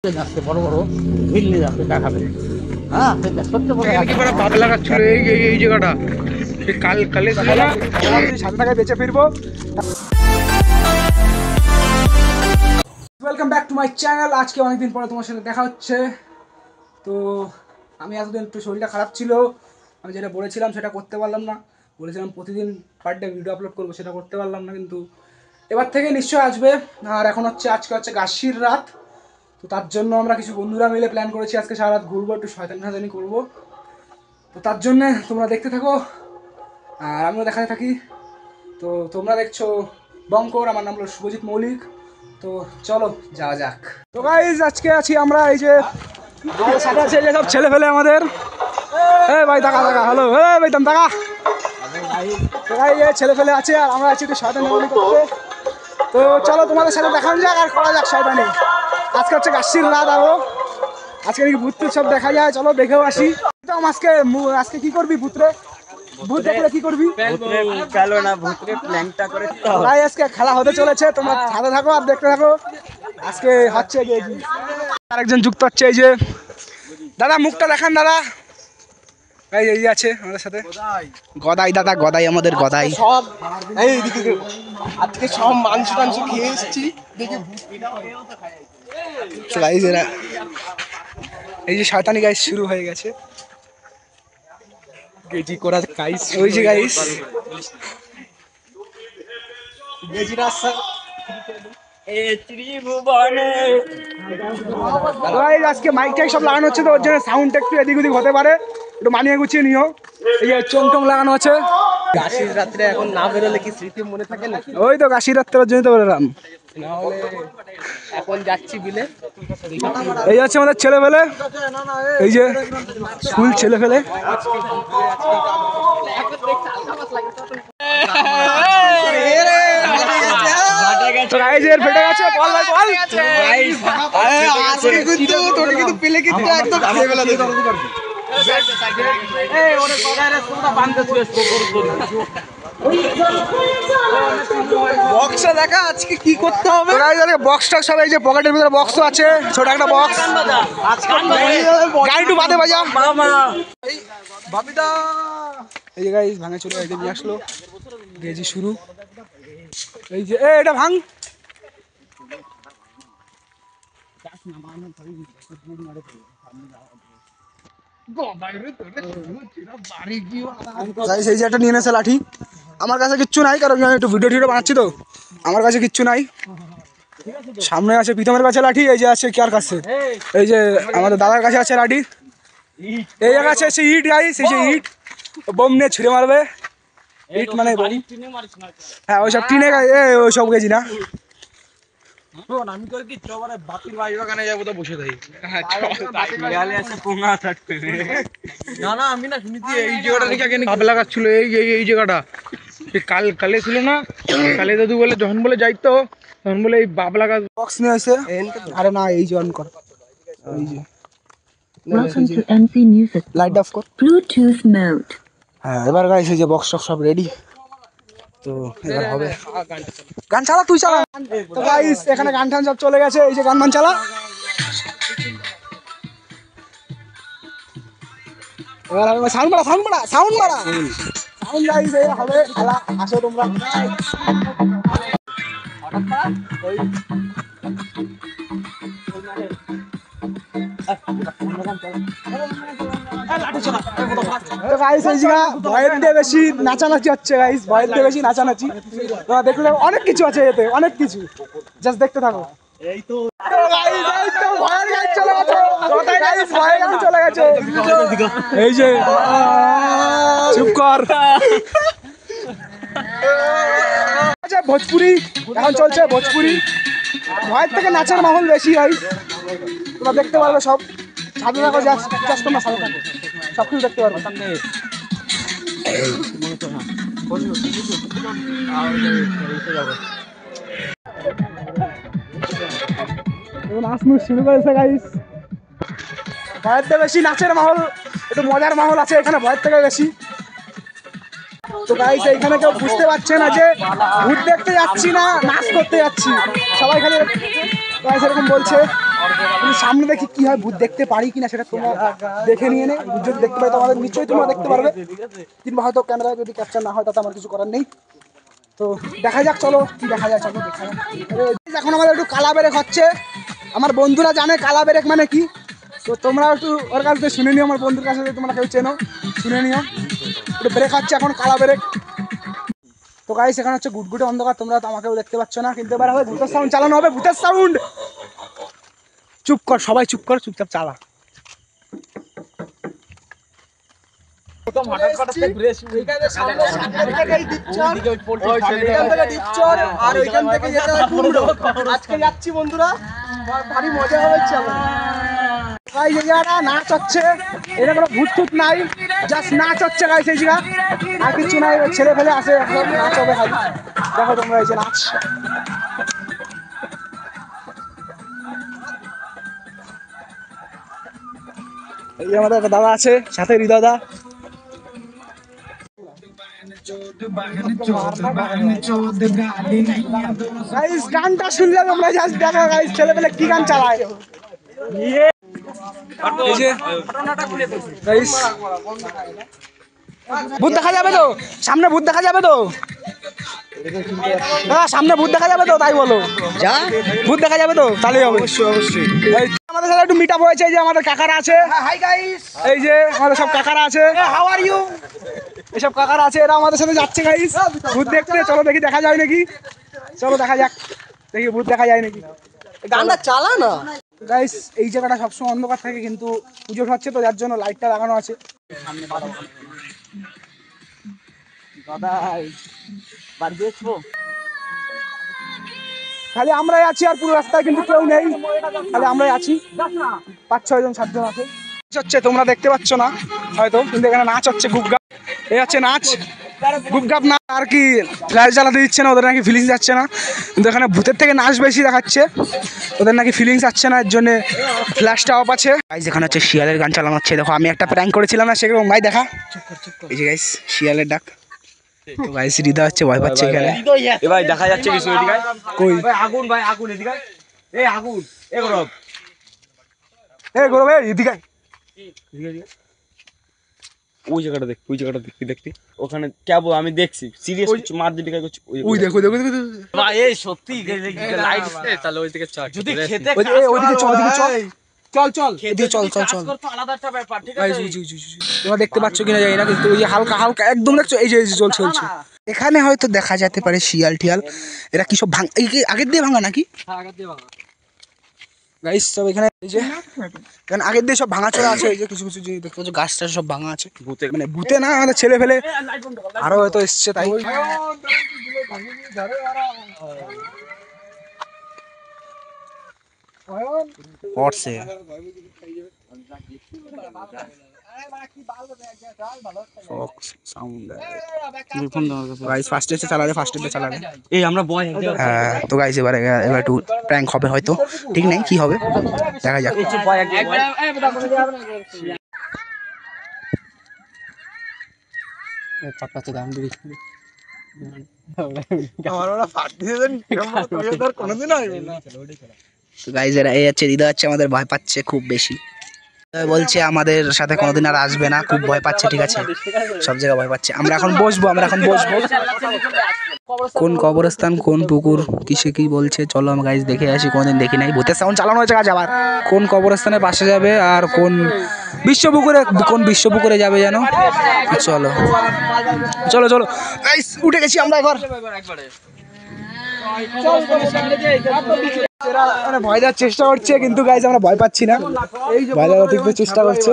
যাচ্ছে বড় বড় ভিড় নিয়ে যাচ্ছে দেখাবে। হ্যাঁ সত্যি বলে কি করে ভাব লাগাচ্ছিল এই জায়গাটা সে কালে ছিল না 7 টাকায় বেঁচে ফিরবো। Welcome back to my channel. আজকে অনেকদিন পরে তোমার সাথে দেখা হচ্ছে। তো আমি এতদিন একটু শরীরটা খারাপ ছিল, আমি যেটা বলেছিলাম সেটা করতে পারলাম না। বলেছিলাম প্রতিদিন পার ডে ভিডিও আপলোড করবো, সেটা করতে পারলাম না, কিন্তু এবার থেকে নিশ্চয়ই আসবে। আর এখন আজকে হচ্ছে গাছির রাত, তো তার জন্য আমরা কিছু বন্ধুরা মিলে প্ল্যান করেছি আজকে সারা রাত ঘুরবো, একটু শয়তানি করবো। তো তার জন্যে তোমরা দেখতে থাকো আর আমিও দেখাতে থাকি। তো তোমরা দেখছো বঙ্কর, আমার নাম হলো শুভজিৎ মৌলিক। তো চলো যাওয়া যাক। তো গাইজ আজকে আছি আমরা, এই যে সাথে আছে সব ছেলে ফেলে আমাদের। ভাই টাকা হ্যালো ভাই দাম টাকা। তো ভাই ছেলে ফেলে আছে আর আমরা আছি একটু শয়তানি করতে। তো চলো তোমাদের সাথে দেখানো যাক আর করা যাক শয়তানি। আজকে হচ্ছে গাছির রাত, আরো আজকে নাকি ভূত সব দেখা যায়, চলো দেখেও আসি। আজকে কি করবি ভূতরে? ভূত দেখলে কি করবি? ভাই আজকে খেলা হতে চলেছে, তোমরা সাথে থাকো আর দেখতে থাকো। আজকে হচ্ছে আরেকজন যুক্ত হচ্ছে, এই যে দাদা, মুখটা দেখান দাদা। এই আছে আমাদের সাথে গদাই দাদা, গদাই আমাদের গদাই। সব এইদিকে আজকে সব মাংস খেয়ে এসেছি দেখি। এই যে শয়তানি গাইস শুরু হয়ে গেছে। গেজি করা গাইস, ওই যে গাইস গেজি রাস্তা। আজকে মাইক টাইক সব লাগানো হচ্ছে, তো ওর জন্য সাউন্ড একটু এদিক ওদিক হতে পারে, একটু মানিয়ে গুছিয়ে নিও। এই যে চং লাগানো আছে। গাছির রাত্রে এখন না বেরোলে কি স্মৃতি মনে থাকে না? ওই তো গাছির রাত্রের জন্য তো বললাম, এখন যাচ্ছি বিলে। এই হচ্ছে আমাদের ছেলে ফেলে, এই যে স্কুল ছেলে ফেলে। ফেটে গেছে বল ভাই বল। আজকে কিন্তু তোর কিন্তু পেলে কিন্তু একদম খেয়ে ফেলা দিত। এই ওরে কগারে পুরো বাঁধতে ছিল বক্সটা দেখা আজকে কি করতে হবে। বক্সটা সব এই যে পকেটের ভিতরে বক্স আছে, ছোট একটা বক্স। গাড়ি একটু বাদে বাজা বাবিদা। এই যে গাইস ভাঙা চলে এই যে নিয়ে আসলো, গেজি শুরু। এই যে এটা ভাঙ। এই যে একটা নিয়ে নেছে লাঠি। আমার কাছে কিচ্ছু নাই, কারণ আমি একটু ভিডিও বানাচ্ছি, তো আমার কাছে কিচ্ছু নাই। সামনে আছে প্রীতমের কাছে লাঠি, এই যে আছে কার কাছে, এই যে আমাদের দাদার কাছে আছে লাঠি। এই জায়গা আছে সে ইট গাইস, এই যে ইট বোম নিয়ে ছুঁড়ে মারবে। ইট মানে হ্যাঁ ওইসব টিনে ওইসব গেছি না। আমি তো কি চবারে বাতির ভাই ওখানে যাবো তো বসে থাকি। না না আমি না শুনেছি এই জায়গাটা থেকে আগে ভাব লাগাচ্ছিল এই জায়গাটা কালে ছিল না। কালে দাদু বলে যখন বলে যাইতো তখন বলে এই বাপ লাগা বক্স নিয়ে আসে। আরে না এই যে অন কর, এই যে Welcome to MC Music. Light off কর। Bluetooth mode. হ্যাঁ এবার গাইস এই যে বক্স সব রেডি, তো এবার হবে গান চালা, তুই চালা। তো গাইস এখানে গান টান সব চলে গেছে, এই যে গান মান চালা। এবার হবে সাউন্ড বাড়া সাউন্ড গাইস, এই হবে খেলা। আসো তোমরা। গাইস এই জায়গা ভয়ের দিয়ে বেশি নাচানাচি হচ্ছে গাইস, ভয়ের দিয়ে বেশি নাচানাচি। তোমরা দেখলে অনেক কিছু আছে এতে, অনেক কিছু, জাস্ট দেখতে থাকো। এই তো ভয়ের গান চলে গেছে, ভয়ের গান চলে গেছে। এই যে চুপ কর। আচ্ছা ভোজপুরি এখন চলছে, ভোজপুরি ভয়ের থেকে নাচার মাহল বেশি হয়। তোমরা দেখতে পারবে সব, সাথে থাকো, জাস্ট তোমরা সাথে থাকো, সব কিছু দেখতে পারবে। নাচ শুরু করেছে গাইস। ভয়ের থেকে বেশি নাচের মাহল, একটু মজার মাহল আছে এখানে ভয়ের থেকে বেশি। তো গাইস এইখানে কেউ বুঝতে পারছে না যে ভূত দেখতে যাচ্ছি না নাচ করতে যাচ্ছি, সবাই খালি গাইস এরকম বলছে। কিন্তু সামনে দেখি কি হয়, ভূত দেখতে পারি কিনা সেটা তোমরা দেখে নিয়ে নে। ভূত যদি দেখতে পাই তোমাদের নিশ্চয়ই তোমরা দেখতে পারবে, কিংবা হয়তো ক্যামেরায় যদি ক্যাপচার না হয় তাতে আমার কিছু করার নেই। তো দেখা যাক, চলো কি দেখা যায়, চলো দেখা যাক। এখন আমাদের একটু কালা বেরেক হচ্ছে, আমার বন্ধুরা জানে কালা বেরেক মানে কি, তো তোমরা একটু ওর কাছ থেকে শুনে নিও, আমার বন্ধুর কাছে তোমরা কেউ চেনো শুনে নিও। একটু ব্রেক হচ্ছে এখন, কালা বেরেক। তো গাইস এখানে হচ্ছে গুটগুটে অন্ধকার, তোমরা তো আমাকেও দেখতে পাচ্ছ না, কিন্তু এবার হবে ভূতের সাউন্ড চালানো হবে, ভূতের সাউন্ড। চুপ কর সবাই, চুপ কর, চুপচাপ চালা। নাচ হচ্ছে, এটা কোনো ভূত টুত নাই, জাস্ট নাচ হচ্ছে গাইস এই জায়গা, আর কিছু নাই। ছেলে ফেলে আসে, নাচ হবে খালি, দেখো তোমরা এই যে নাচ। এই আমাদের একটা দাদা আছে সাথে, হৃদয়দা। গাইস গানটা শুনলে তোমরা জাস্ট দেখো গাইস, ছেলে পেলে কি গান চালায়। এই যে গাইস, ভূত দেখা যাবে তো সামনে, ভূত দেখা যাবে তো সামনে, ভূত দেখা যাবে তো, তাই বলো যা, ভূত দেখা যাবে তো, তাহলেই হবে। অবশ্যই অবশ্যই। আমাদের সাথে একটু মিট আপ হয়েছে, এই যে আমাদের কাকারা আছে, হাই গাইস, এই যে আমাদের সব কাকারা আছে, হাউ আর ইউ, এসব কাকারা আছে, এরা আমাদের সাথে যাচ্ছে গাইস ভূত দেখতে। চলো দেখি দেখা যায় নাকি, চলো দেখা যাক, দেখি ভূত দেখা যায় নাকি। গানটা চালা না গাইস। এই জায়গাটা সবসময় অন্ধকার থাকে, কিন্তু পুজো হচ্ছে তো যার জন্য লাইটটা লাগানো আছে। খালি আমরাই আছি, আর পুরো রাস্তায় কিন্তু কেউ নেই, খালি আমরাই আছি, 5-6 জন 7 জন আছে। হচ্ছে তোমরা দেখতে পাচ্ছ না হয়তো, কিন্তু এখানে নাচ হচ্ছে, গুপগাপ, এই হচ্ছে নাচ, গুপগাপ না আর কি। ফ্ল্যাশ জ্বালাতে দিচ্ছে না, ওদের নাকি ফিলিংস যাচ্ছে না, কিন্তু এখানে ভূতের থেকে নাচ বেশি দেখাচ্ছে, ওদের নাকি ফিলিংস আসছে না, এর জন্য ফ্ল্যাশটা অফ আছে। গাইস এখানে হচ্ছে শিয়ালের গান চালানো হচ্ছে, দেখো আমি একটা প্র্যাঙ্ক করেছিলাম না সেরকম, ভাই দেখা, এই যে গাইস শিয়ালের ডাক। তো গাইস হৃদয় হচ্ছে ভয় পাচ্ছে এখানে, ভাই দেখা যাচ্ছে কিছু এদিকে কই ভাই, আগুন ভাই, আগুন এদিকে, এই আগুন, এই গরব, এই গরম, এই এদিকে ওই জায়গাটা দেখ, ওই জায়গাটা দেখবি দেখবি, ওখানে কেবল আমি দেখছি সিরিয়াস কিছু মার দিকে করছে, ওই দেখো দেখো দেখো ভাই এই সত্যি লাইট তাহলে ওই দিকে চল, যদি খেতে ওইদিকে চল, ওইদিকে চল, চল চল এদিকে চল চল চল। আলাদা একটা ব্যাপার, ঠিক গাইস তোমরা দেখতে পাচ্ছ কিনা জানি না, কিন্তু ওই যে হালকা হালকা একদম দেখছো, এই যে চলছে চলছে। এখানে হয়তো দেখা যেতে পারে শিয়াল টিয়াল, এরা কি সব এই কি আগের দিয়ে ভাঙা নাকি? গাইস সব এখানে এই যে এখানে আগের দিয়ে সব ভাঙাচোরা আছে, এই যে কিছু কিছু দেখতে পাচ্ছ গাছ টাছ সব ভাঙা আছে, মানে ভূতে না, আমাদের ছেলে ফেলে আরো হয়তো এসছে তাই। পড়ছে এই আমরা বয় তো গাইস এবার একটু প্র্যাঙ্ক হবে হয়তো, ঠিক নেই কি হবে দেখা যাক। তো গাইস এরা এই হচ্ছে হৃদয় হচ্ছে আমাদের ভয় পাচ্ছে খুব বেশি, বলছে আমাদের সাথে কোনোদিন আর আসবে না, খুব ভয় পাচ্ছে, ঠিক আছে সব জায়গায় ভয় পাচ্ছে। আমরা এখন বসবো, আমরা এখন বসবো, কোন কবরস্থান কোন পুকুর কিসে কি বলছে, চলো আমরা গাইস দেখে আসি, কোনোদিন দেখি নাই, ভূতের সাউন্ড চালানো হয়েছে কাজ আবার, কোন কবরস্থানের পাশে যাবে আর কোন বিশ্বপুকুরে যাবে যেন, চলো চলো চলো গাইস উঠে গেছি আমরা এবার। এরা ভয় দেওয়ার চেষ্টা করছে, কিন্তু গাইস আমরা ভয় পাচ্ছি না, ভয় দেওয়ার ঠিক চেষ্টা করছে,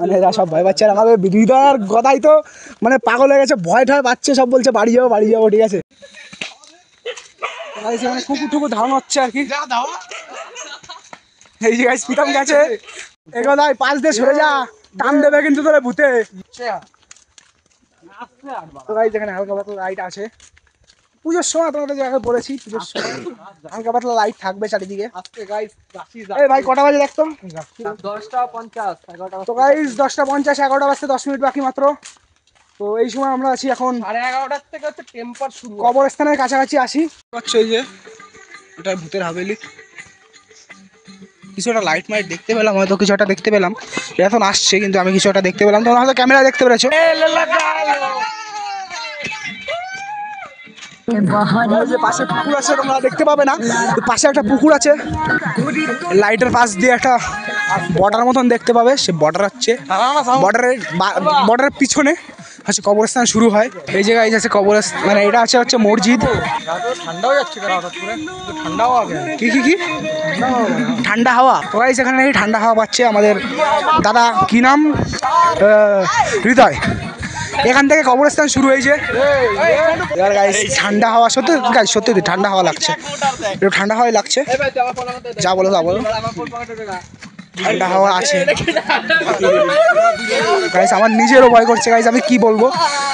মানে এরা সব ভয় পাচ্ছে। আর আমাদের হৃদয়ের কথাই তো মানে পাগল হয়ে গেছে, ভয় ঠয় পাচ্ছে, সব বলছে বাড়ি যাবো বাড়ি যাবো, ঠিক আছে মানে কুকুর টুকুর ধারণ হচ্ছে আর কি। এই যে গাইস প্রীতম গেছে, এগোদাই পাশ দিয়ে সরে যা, টান দেবে কিন্তু তোরা ভূতে। তো গাইস এখানে হালকা পাতলা লাইট আছে, পুজোর সময় তোমাদের জায়গায় বলেছি, পুজোর সময় হালকা পাতলা লাইট থাকবে চারিদিকে। এই ভাই কটা বাজে দেখতো? 10:50 তো গাইস 10:50, 11টা বাজতে 10 মিনিট বাকি মাত্র। তো এই সময় আমরা আছি এখন 11:30 থেকে হচ্ছে টেম্পার শুরু, কবরস্থানের কাছাকাছি আসি। এই যে এটা ভূতের হাভেলি। কিছু একটা লাইট মাইট দেখতে পেলাম, হয়তো কিছু একটা দেখতে পেলাম, এখন আসছে কিন্তু আমি কিছু একটা দেখতে পেলাম, তোমরা হয়তো ক্যামেরা দেখতে পেরেছো। যে পাশে পুকুর আছে তোমরা দেখতে পাবে না, পাশে একটা পুকুর আছে, লাইটের পাশ দিয়ে একটা বর্ডার মতন দেখতে পাবে, সে বর্ডার হচ্ছে বর্ডারের পিছনে হচ্ছে কবরস্থান শুরু হয়। এই জায়গায় আছে কবরস্থান, মানে এটা হচ্ছে মসজিদ। ঠান্ডাও যাচ্ছে হঠাৎ করে, ঠান্ডাও আগে কি ঠান্ডা হাওয়া, তো গাইস এখানে নাকি ঠান্ডা হাওয়া পাচ্ছে আমাদের দাদা, কি নাম, হৃদয়। এখান থেকে কবরস্থান শুরু হয়েছে। এবার গাইস ঠান্ডা হাওয়া, সত্যি গাইস সত্যি ঠান্ডা হাওয়া লাগছে, একটু ঠান্ডা হাওয়াই লাগছে, যা বলো ঠান্ডা হাওয়া আছে। গাইস আমার নিজেরও ভয় করছে গাইস, আমি কি বলবো,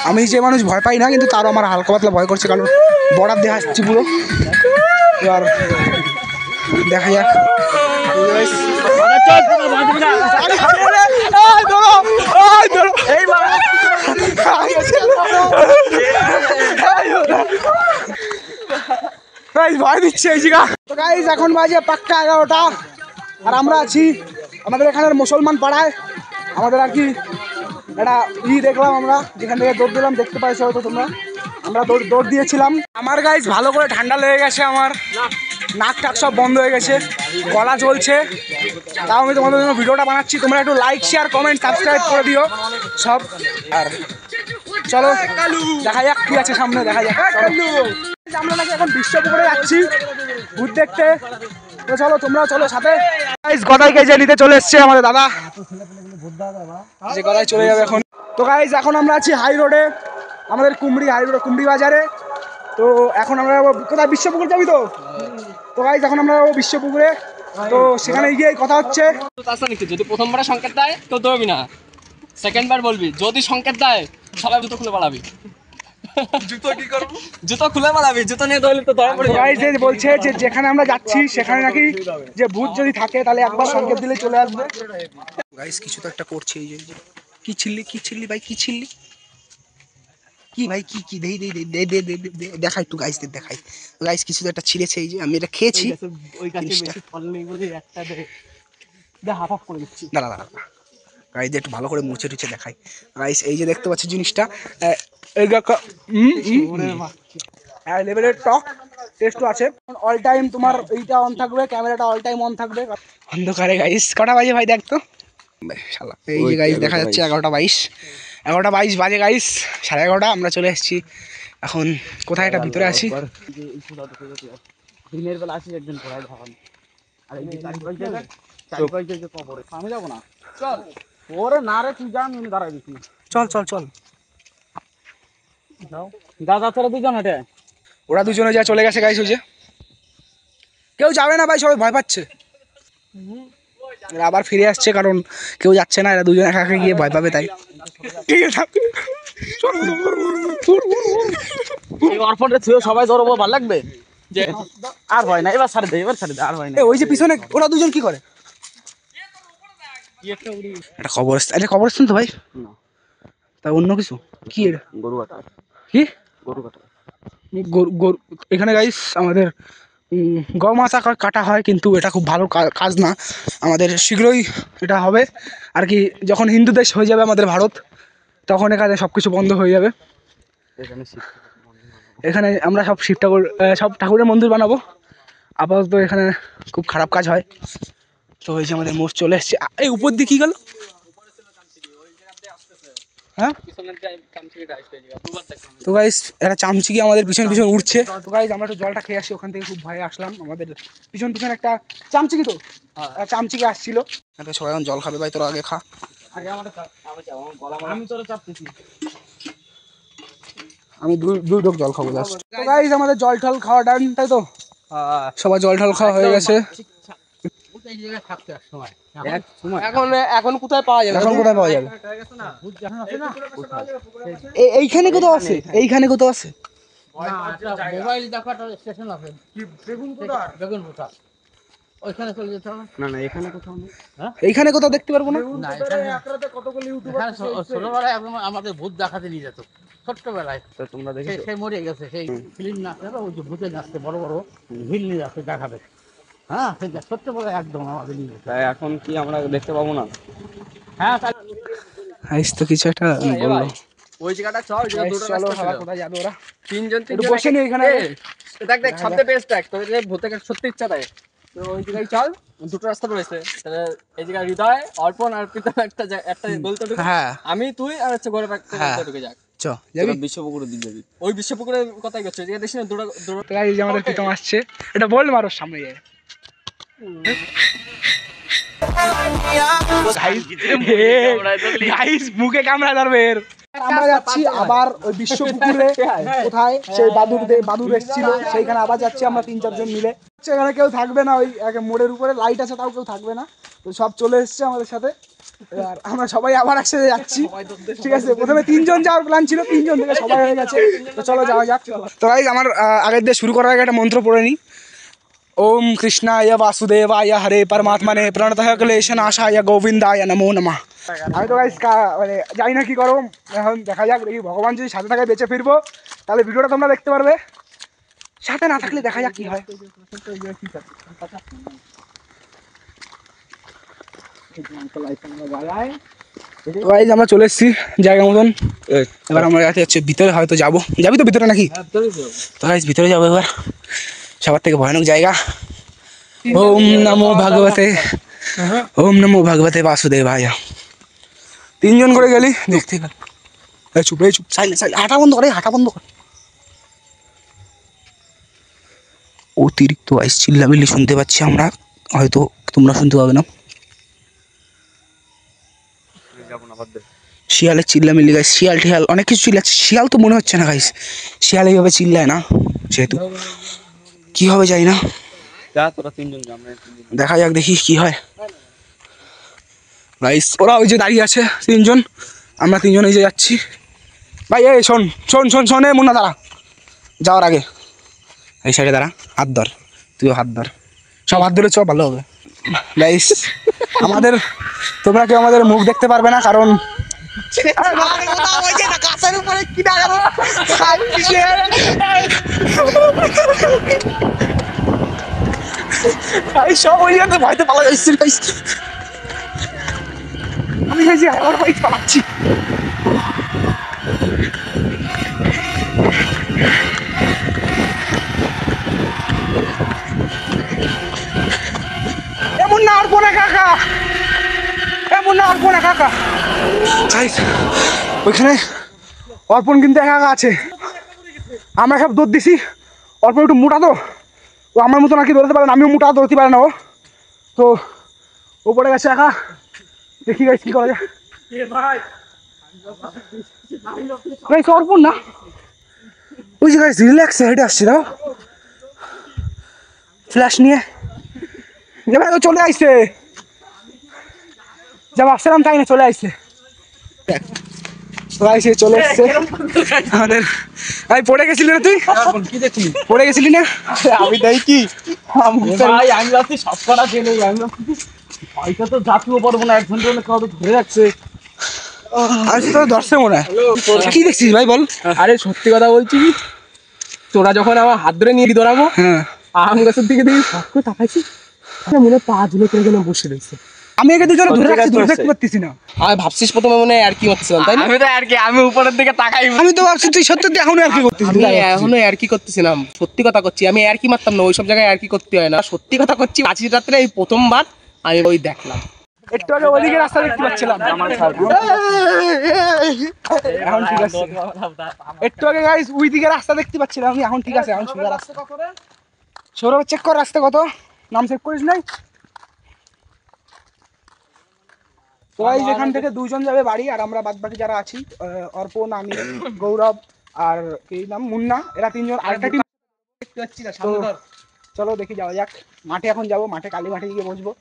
আমি যে মানুষ ভয় পাই না, কিন্তু তারও আমার হালকা পাতলা ভয় করছে, কারণ বর্ডার দিয়ে আসছি পুরো। এবার দেখা যাক। ভয় দিচ্ছে এই জায়গা। তো গাইস এখন বাজে পাক্কা 11টা, আর আমরা আছি আমাদের এখানের মুসলমান পাড়ায়। আমাদের আর কি একটা দেখলাম আমরা, যেখান থেকে দৌড় দিলাম, দেখতে পাইছো হয়তো তোমরা, আমরা দৌড় দিয়েছিলাম। আমার গাইস ভালো করে ঠান্ডা লেগে গেছে, আমার নাক টাক সব বন্ধ হয়ে গেছে, গলা চলছে, তাও আমি তোমাদের জন্য ভিডিওটা বানাচ্ছি। তোমরা একটু লাইক শেয়ার কমেন্ট সাবস্ক্রাইব করে দিও সব। আর চলো দেখা যাক কি আছে সামনে, দেখা যাক। আমরা নাকি এখন বিশ্বপুকুরে যাচ্ছি ভূত দেখতে, তো চলো তোমরাও চলো সাথে। গাইস গদাই কেজে নিতে চলে এসছে আমাদের দাদা, যে গদাই চলে যাবে এখন। তো গাইস এখন আমরা আছি হাই রোডে, আমাদের হাই রোডে কুমড়ি বাজারে। তো এখন আমরা কোথায়, বিশ্বপুকুর যাবি তো? তো গাইস এখন আমরা বিশ্বপুকুরে, তো সেখানে গিয়ে কথা হচ্ছে। যদি প্রথমবার সংকেত দেয় তো দৌড়বি না, সেকেন্ড বার বলবি, যদি সংকেত দেয় সবাই জুতো খুলে পালাবি। জুতো কি করবো? জুতো খুলে পালাবি, জুতো নিয়ে দৌড়লে তো ধরা পড়ে যাবে। গাইস যে বলছে যে যেখানে আমরা যাচ্ছি সেখানে নাকি যে ভূত যদি থাকে তাহলে একবার সংকেত দিলে চলে আসবে। গাইস কিছু তো একটা করছে, এই যে কি ছিল্লি ভাই, কি ভাই কি দেখাই একটু গাইসদের দেখাই। গাইস কিছু তো একটা ছিঁড়েছে, এই যে আমি এটা খেয়েছি, ওই কাছে বেশি ফল নেই বলে একটা দে হাফ হাফ করে দিচ্ছি। দাঁড়া গাইস একটু ভালো করে মুছে টুছে দেখাই। গাইস এই যে দেখতে পাচ্ছি জিনিসটা, লেভেলের টক টেস্টও আছে। অল টাইম তোমার এইটা অন থাকবে, ক্যামেরাটা অল টাইম অন থাকবে অন্ধকারে। গাইস কটা বাজে ভাই দেখ তো, শালা এই যে গাইস দেখা যাচ্ছে 11:22 বাজে গাইস, 11:30। আমরা চলে এসেছি এখন কোথায়, একটা ভিতরে আছি। দিনের বেলা আসিস একদিন ঘোরায় ধান, আর এই যে চারিপাশে কবরে আমি যাবো না, চল ওরে না রে, তুই যান দাঁড়াই দিস না, চল দাদা তোরা দুজন হেঁটে ওরা দুজনে যা চলে গেছে গাইস, ওই যে কেউ যাবে না ভাই, সবাই ভয় পাচ্ছে। এরা আবার ফিরে আসছে, কারণ কেউ যাচ্ছে না, এরা দুজন একা একা গিয়ে ভয় পাবে, তাই ঠিক আছে। অর্পণে ছুঁয়ে সবাই ধরবো, ভালো লাগবে যে আর হয় না, এবার ছাড়ে দে আর হয় না। ওই যে পিছনে ওরা দুজন কি করে, এটা কবরস্থান, এটা কবরস্থান তো ভাই, তা অন্য কিছু কি এটা, গরু কাটা, কি গরু কাটা, গরু এখানে গাইস আমাদের গৌ মাথা কাটা হয়, কিন্তু এটা খুব ভালো কাজ না, আমাদের শীঘ্রই এটা হবে আর কি। যখন হিন্দু দেশ হয়ে যাবে আমাদের ভারত, তখন এখানে সব কিছু বন্ধ হয়ে যাবে। এখানে আমরা সব শিব ঠাকুর, সব ঠাকুরের মন্দির বানাবো। আপাতত এখানে খুব খারাপ কাজ হয়। তো এই যে আমাদের মোষ চলে এসছে, এই উপর দিয়ে কি গেল, হ্যাঁ তো গাইস একটা চামচিকি আমাদের পিছন উঠছে। তো গাইস আমরা একটু জলটা খেয়ে আসি, ওখান থেকে খুব ভয়ে আসলাম, আমাদের পিছন একটা চামচিকি, তো চামচিকি আসছিল। সবাই এখন জল খাবে ভাই, তোরা আগে খা, আমি তোরা চাপতেছি, আমি দুই ঢোক জল খাবো জাস্ট। তো গাইস আমাদের জল টল খাওয়া ডান, তাই তো সবাই জল টল খাওয়া হয়ে গেছে। এখন কোথায় পাওয়া যাবে, এইখানে কোথাও আছে, মোবাইল দেখাটা স্টেশন আছে, বেগুন কোথা ওইখানে চলে যেতে হবে। না এখানে কোথাও নেই, এইখানে কোথাও দেখতে পারবো না। ছোটবেলায় আমাদের ভূত দেখাতে নিয়ে যেত, ছোট্টবেলায় তো তোমরা সে দেখেছো? সে মরে গেছে, সেই ফিল্ম নাচে ওই যে ভূতে নাচতে বড় বড় ভিল নিয়ে যাচ্ছে দেখাবে। হ্যাঁ সেটা ছোট্টবেলায় একদম আমাদের নিয়ে গেছে। তাই এখন কি আমরা দেখতে পাবো না? হ্যাঁ তাই গাইস তো কিছু একটা বললো। ওই জায়গাটা চল, ওই জায়গা দুটো চলো, রাস্তা আবার ছিল। কোথায় যাবে ওরা? তিনজন একটু বসে নি এখানে। দেখ দেখ সবচেয়ে বেস্ট দেখ, তোর যে ভূতে সত্যি ইচ্ছা দেয় তো ওই জায়গায় চল, দুটো রাস্তা রয়েছে। তাহলে এই জায়গায় হৃদয়, অর্পণ আর প্রীতম একটা একটা গলিতে ঢুকে, হ্যাঁ আমি তুই আর হচ্ছে গৌরব একটা গলিতে ঢুকে যাক। চ যাবি। তোরা বিশ্বপুকুরের দিক যাবি। ওই বিশ্বপুকুরের কথাই করছো, এই জায়গায় দেখিস না দুটো দুটো। তো গাইস আমাদের প্রীতম আসছে, এটা বল মারো সামনে যায়। গাইস মুখে কামড়া ধরবে এর। আমরা যাচ্ছি আবার ওই বিশ্বপুকুরে, কোথায় সেই বাদুর এসেছিল সেইখানে আবার যাচ্ছি আমরা 3-4 জন মিলে। সেখানে কেউ থাকবে না, ওই এক মোড়ের উপরে লাইট আছে তাও কেউ থাকবে না, তো সব চলে এসেছে আমাদের সাথে। আর আমরা সবাই আবার একসাথে যাচ্ছি, ঠিক আছে। প্রথমে 3 জন যাওয়ার প্ল্যান ছিল, 3 জন থেকে সবাই হয়ে গেছে, তো চলো যাওয়া যাক। তো গাইস আমার আগের দিয়ে শুরু করার আগে একটা মন্ত্র পড়ে নিই। ओम कृष्णाय वासुदेवाय हरे परमात्मने प्रणतः क्लेशनाशाय गोविंदाय नमो नमः। আমি তো গাইস মানে জানি না কি করো, এখন দেখা যাক, দেখি ভগবান যদি সাথে থাকে বেঁচে ফিরবো, তাহলে ভিডিওটা তোমরা দেখতে পারবে, সাথে না থাকলে দেখা যাক কি হয়। গাইস আমরা চলে এসেছি জায়গা মতন, এবার আমরা যাচ্ছি ভিতরে, হয়তো যাবো। যাবি তো ভিতরে নাকি? তো গাইস ভিতরে যাবো এবার, সবার থেকে ভয়ানক জায়গা। ওম নমো ভগবতে, ওম নমো ভগবতে বাসুদেবায়। 3 জন করে গেলি, দেখতে গেল। চুপ রে চুপ, সাইলেন্ট সাইলেন্ট, হাঁটা বন্ধ করে, হাঁটা বন্ধ কর। অতিরিক্ত আইস চিল্লামিল্লি শুনতে পাচ্ছি আমরা, হয়তো তোমরা শুনতে পাবে না। শিয়ালের চিল্লামিল্লি গাইস, শিয়াল টিয়াল অনেক কিছু চিল্লাচ্ছে। শিয়াল তো মনে হচ্ছে না গাইস, শিয়াল এইভাবে চিল্লায় না, যেহেতু কি হবে জানি না। যা তোরা 3 জন যা, আমরা 3 জন। দেখা যাক দেখি কি হয়। গাইস ওরা ওই যে দাঁড়িয়ে আছে 3 জন, আমরা 3 জন এই যে যাচ্ছি। ভাই এই শোন শোন শোন শোন, এ মুন্না দাঁড়া, যাওয়ার আগে এই সাইডে দাঁড়া, হাত ধর, তুইও হাত ধর, সব হাত ধরে চ, ভালো হবে। গাইস আমাদের, তোমরা কেউ আমাদের মুখ দেখতে পারবে না, কারণ সব ওই জন্য ভয়তে পালা যাচ্ছে। আমি এই যে আমার ভয় পালাচ্ছি। এমন না আর বোনা কাকা, এমন না আর বোনা কাকা। ওইখানে অর্পণ কিন্তু একা একা আছে, আমরা সব দৌড় দিছি। অর্পণ একটু মোটা তো, ও আমার মতো নাকি দৌড়াতে পারে না, আমিও মোটা দৌড়তে পারে না ও, তো ওপরে গেছে একা। দেখি গাইস কি করা যায়। গাইস অর্পণ না, ওই যে গাইস রিল্যাক্স হেঁটে আসছে, দাও ফ্ল্যাশ নিয়ে। ভাই ও চলে আসছে, যা ভাবছিলাম তাই না, চলে আসছে। চলে এসছে আমাদের। ভাই পড়ে গেছিলি না তুই? কি দেখলি? পড়ে গেছিলি না? আমি দেখি ভাই, আমি ভাবছি সব করা গেলে, আমি পয়সা তো জাতীয় পারবো না, 1 ঘন্টার মধ্যে কাউকে ধরে রাখছে। আমি তো ধরছে মনে হয়। কি দেখছিস ভাই বল? আরে সত্যি কথা বলছি, তোরা যখন আমার হাত ধরে নিয়ে দৌড়াবো, হ্যাঁ আম গাছের দিকে দেখি ফট করে তাকাইছি, মনে 5 ঝুলে করে যেন বসে রয়েছে। আমি একে দুজনে ধরে রাখছি, ধরে রাখতে পারতেছি না। আমি ভাবছিস প্রথমে মনে হয় আর কি করতেছিলাম, তাই না? আমি তো আর কি, আমি উপরের দিকে তাকাই, আমি তো ভাবছি তুই সত্যি এখনো আর কি করতেছিস। আমি এখনো আর কি করতেছিলাম, সত্যি কথা করছি। আমি আর কি মারতাম না, ওইসব জায়গায় আর কি করতে হয় না, সত্যি কথা করছি। 5 রাত্রে এই প্রথমবার আমি ওই দেখলাম। একটু আগে ওইদিকে রাস্তা দেখতে পাচ্ছিলাম, এখন ঠিক আছে। একটু আগে গাইস ওই দিকে রাস্তা দেখতে পাচ্ছিলাম আমি, এখন ঠিক আছে। এখন সোজা রাস্তা। সৌরভ চেক কর রাস্তা কত, নাম চেক করিস নাই? তো গাইস এখান থেকে 2 জন যাবে বাড়ি, আর আমরা বাদ বাকি যারা আছি, অর্পণ, আমি, গৌরব আর এই নাম মুন্না, এরা 3 জন আরেকটা টিম দেখতে পাচ্ছি না। চলো দেখি যাওয়া যাক। মাঠে এখন যাবো, মাঠে কালী মাঠে গিয়ে বসবো।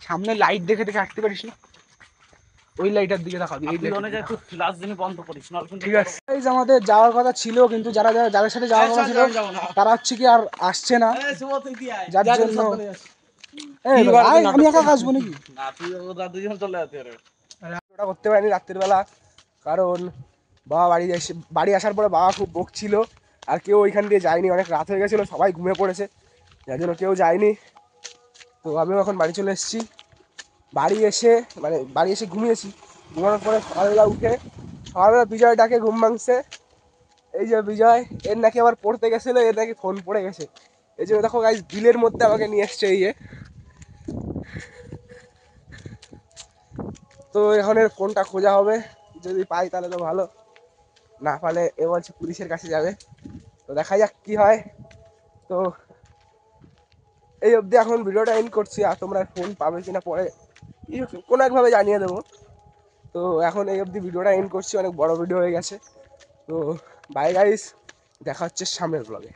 সামনে লাইট দেখে দেখে হাঁটতে পারিস না, ওই লাইটের দিকে তাকাবি। এই ঠিক আছে। এই যে আমাদের যাওয়ার কথা ছিল, কিন্তু যাদের সাথে যাওয়ার কথা ছিল তারা হচ্ছে কি আর আসছে না, যার জন্য আমি একা আসবো নাকি ওটা করতে পারিনি রাত্রির বেলা, কারণ বাবা বাড়ি আসার পরে বাবা খুব বকছিল, আর কেউ ওইখান দিয়ে যায়নি, অনেক রাত হয়ে গেছিলো, সবাই ঘুমিয়ে পড়েছে, যার জন্য কেউ যায়নি। তো আমিও এখন বাড়ি চলে এসেছি। বাড়ি এসে ঘুমিয়েছি, ঘুমানোর পরে সকালবেলা বিজয় ডাকে, ঘুম ভাঙছে। এই যে বিজয়, এর নাকি আবার পড়তে গেছিলো, এর নাকি ফোন পড়ে গেছে, এই জন্য দেখো গাইস বিলের মধ্যে আমাকে নিয়ে এসছে তো এখন এর ফোনটা খোঁজা হবে, যদি পাই তাহলে তো ভালো, না পালে এ বলছে পুলিশের কাছে যাবে। তো দেখা যাক কি হয়। তো এই অবধি এখন ভিডিওটা এন্ড করছি, আর তোমরা ফোন পাবে কিনা পরে কোনো একভাবে জানিয়ে দেবো। তো এখন এই অবধি ভিডিওটা এন্ড করছি, অনেক বড় ভিডিও হয়ে গেছে। তো বাই গাইস, দেখা হচ্ছে সামনের ব্লগে।